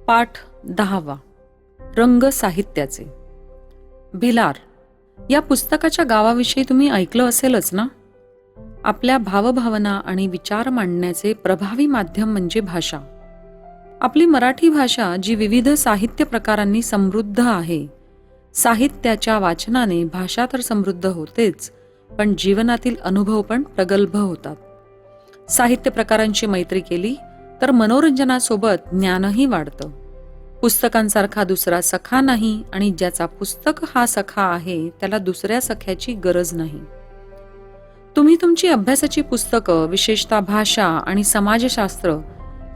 पाठ 10वा. रंग साहित्याचे. भिलार या पुस्तकाच्या गावाविषयी तुम्ही ऐकलं असेलच ना. आपल्या भावभावना आणि विचार मांडण्याचे प्रभावी माध्यम म्हणजे भाषा. आपली मराठी भाषा जी विविध साहित्य प्रकारांनी समृद्ध आहे. साहित्याच्या वाचनाने भाषा तर समृद्ध होतेच, पण जीवनातील अनुभव पण प्रगल्भ होतात. साहित्य प्रकारांची मैत्री केली तर मनोरंजनासोबत ज्ञानही वाढतं. पुस्तकांसारखा दुसरा सखा नाही आणि ज्याचा पुस्तक हा सखा आहे त्याला दुसऱ्या सख्याची गरज नाही. तुम्ही तुमची अभ्यासाची पुस्तकं, विशेषतः भाषा आणि समाजशास्त्र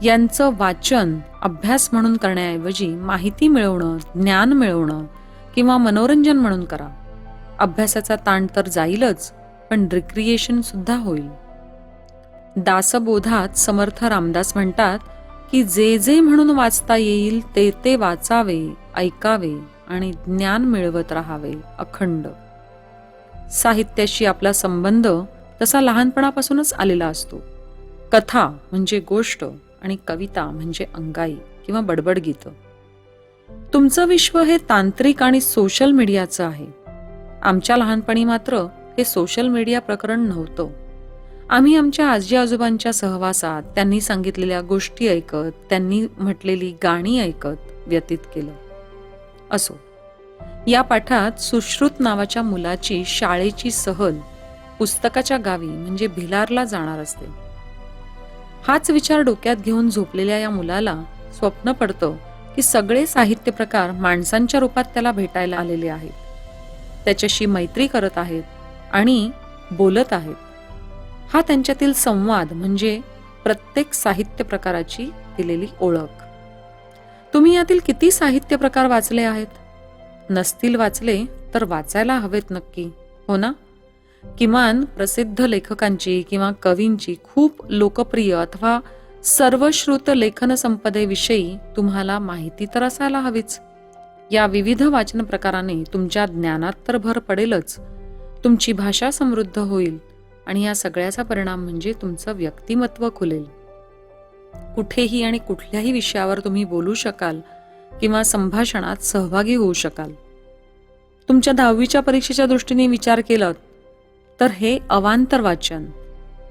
यांचं वाचन अभ्यास म्हणून करण्याऐवजी माहिती मिळवणं, ज्ञान मिळवणं किंवा मनोरंजन म्हणून करा. अभ्यासाचा ताण तर जाईलच, पण रिक्रिएशन सुद्धा होईल. दासबोधात समर्थ रामदास म्हणतात की जे जे म्हणून वाचता येईल ते ते वाचावे, ऐकावे आणि ज्ञान मिळवत राहावे अखंड. साहित्याशी आपला संबंध तसा लहानपणापासूनच आलेला असतो. कथा म्हणजे गोष्ट आणि कविता म्हणजे अंगाई किंवा बडबड गीतं. तुमचं विश्व हे तांत्रिक आणि सोशल मीडियाचं आहे. आमच्या लहानपणी मात्र हे सोशल मीडिया प्रकरण नव्हतं. आम्ही आमच्या आजी आजोबांच्या सहवासात त्यांनी सांगितलेल्या गोष्टी ऐकत, त्यांनी म्हटलेली गाणी ऐकत व्यतीत केलं. असो, या पाठात सुश्रुत नावाच्या मुलाची शाळेची सहल पुस्तकाच्या गावी म्हणजे भिलारला जाणार असते. हाच विचार डोक्यात घेऊन झोपलेल्या या मुलाला स्वप्न पडतं की सगळे साहित्य प्रकार माणसांच्या रूपात त्याला भेटायला आलेले आहेत, त्याच्याशी मैत्री करत आहेत आणि बोलत आहेत. हा त्यांच्यातील संवाद म्हणजे प्रत्येक साहित्य प्रकाराची दिलेली ओळख. तुम्ही यातील किती साहित्य प्रकार वाचले आहेत? नसतील वाचले तर वाचायला हवेत नक्की, हो ना? किमान प्रसिद्ध लेखकांची किंवा कवींची खूप लोकप्रिय अथवा सर्वश्रुत लेखन संपदेविषयी तुम्हाला माहिती तर असायला हवीच. या विविध वाचन प्रकाराने तुमच्या ज्ञानात तर भर पडेलच, तुमची भाषा समृद्ध होईल आणि या सगळ्याचा परिणाम म्हणजे तुमचं व्यक्तिमत्व खुलेल. कुठेही आणि कुठल्याही विषयावर तुम्ही बोलू शकाल किंवा संभाषणात सहभागी होऊ शकाल. तुमच्या 10वीच्या परीक्षेच्या दृष्टीने विचार केलात तर हे अवांतर वाचन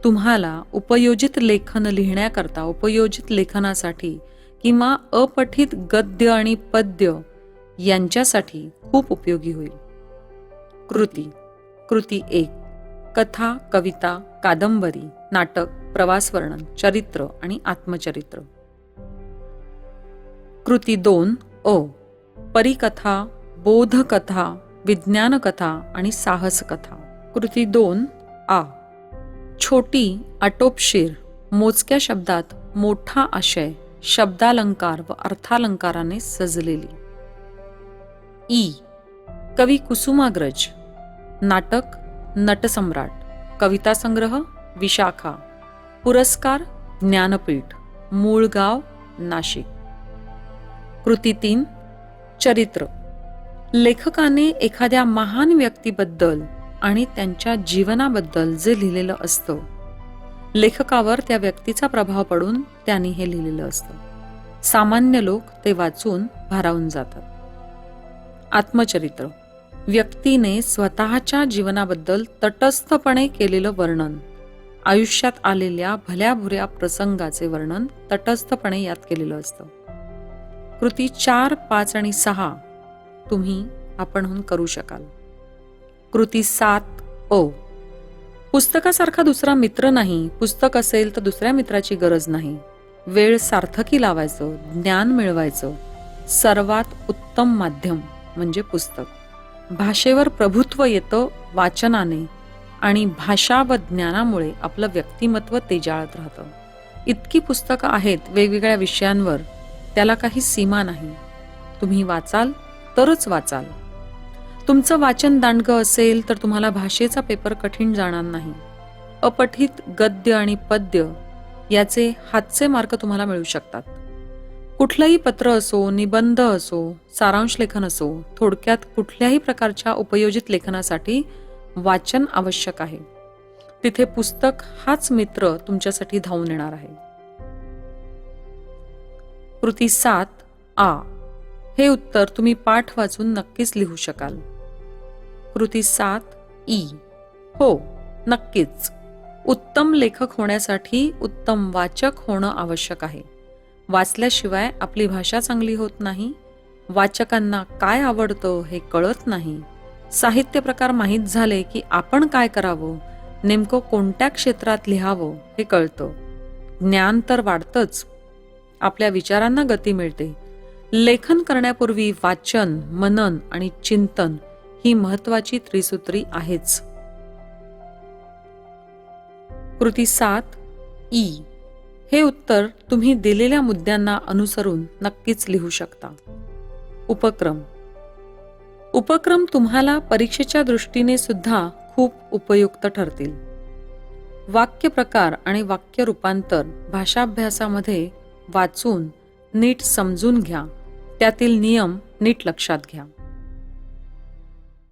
तुम्हाला उपयोजित लेखन लिहिण्याकरता, उपयोजित लेखनासाठी किंवा अपठित गद्य आणि पद्य यांच्यासाठी खूप उपयोगी होईल. कृती. कृती 1. कथा, कविता, कादंबरी, नाटक, प्रवासवर्णन, चरित्र आणि आत्मचरित्र. कृती 2. अ. परिकथा, बोधकथा, विज्ञानकथा आणि साहसकथा. कृती 2. आ. छोटी, आटोपशीर, मोजक्या शब्दात मोठा आशय, शब्दालंकार व अर्थालंकाराने सजलेली. ई. कवी कुसुमाग्रज. नाटक नटसम्राट. कविता संग्रह विशाखा. पुरस्कार ज्ञानपीठ. मूळ गाव नाशिक. कृती 3. चरित्र. लेखकाने एखाद्या महान व्यक्तीबद्दल आणि त्यांच्या जीवनाबद्दल जे लिहिलेलं असतं, लेखकावर त्या व्यक्तीचा प्रभाव पडून त्यांनी हे लिहिलेलं असतं. सामान्य लोक ते वाचून भारावून जातात. आत्मचरित्र. व्यक्तीने स्वतःच्या जीवनाबद्दल तटस्थपणे केलेलं वर्णन, आयुष्यात आलेल्या भल्याभुऱ्या प्रसंगाचे वर्णन तटस्थपणे यात केलेलं असतं. कृती 4, 5 आणि 6 तुम्ही आपणहून करू शकाल. कृती 7. अ. पुस्तकासारखा दुसरा मित्र नाही. पुस्तक असेल तर दुसऱ्या मित्राची गरज नाही. वेळ सार्थकी लावायचं, ज्ञान मिळवायचं सर्वात उत्तम माध्यम म्हणजे पुस्तक. भाषेवर प्रभुत्व येतं वाचनाने आणि भाषा व ज्ञानामुळे आपलं व्यक्तिमत्व तेजाळत राहतं. इतकी पुस्तकं आहेत वेगवेगळ्या विषयांवर, त्याला काही सीमा नाही. तुम्ही वाचाल तरच वाचाल. तुमचं वाचन दांडगं असेल तर तुम्हाला भाषेचा पेपर कठीण जाणार नाही. अपठित गद्य आणि पद्य याचे हातचे मार्क तुम्हाला मिळू शकतात. कुठलंही पत्र असो, निबंध असो, सारांश लेखन असो, थोडक्यात कुठल्याही प्रकारच्या उपयोजित लेखनासाठी वाचन आवश्यक आहे. तिथे पुस्तक हाच मित्र तुमच्यासाठी धावून येणार आहे. कृती 7. आ. हे उत्तर तुम्ही पाठ वाचून नक्कीच लिहू शकाल. कृती 7 ई. हो, नक्कीच. उत्तम लेखक होण्यासाठी उत्तम वाचक होणं आवश्यक आहे. वाचल्याशिवाय आपली भाषा चांगली होत नाही. वाचकांना काय आवडतं हे कळत नाही. साहित्य प्रकार माहीत झाले की आपण काय करावं, नेमकं कोणत्या क्षेत्रात लिहावं हे कळतं. ज्ञान तर वाढतंच, आपल्या विचारांना गती मिळते. लेखन करण्यापूर्वी वाचन, मनन आणि चिंतन ही महत्वाची त्रिसूत्री आहेच. कृती 7 ई. हे उत्तर तुम्ही दिलेल्या मुद्द्यांना अनुसरून नक्कीच लिहू शकता. उपक्रम. उपक्रम तुम्हाला परीक्षेच्या दृष्टीने सुद्धा खूप उपयुक्त ठरतील. वाक्य प्रकार आणि वाक्य रूपांतर भाषाभ्यासामध्ये वाचून नीट समजून घ्या. त्यातील नियम नीट लक्षात घ्या.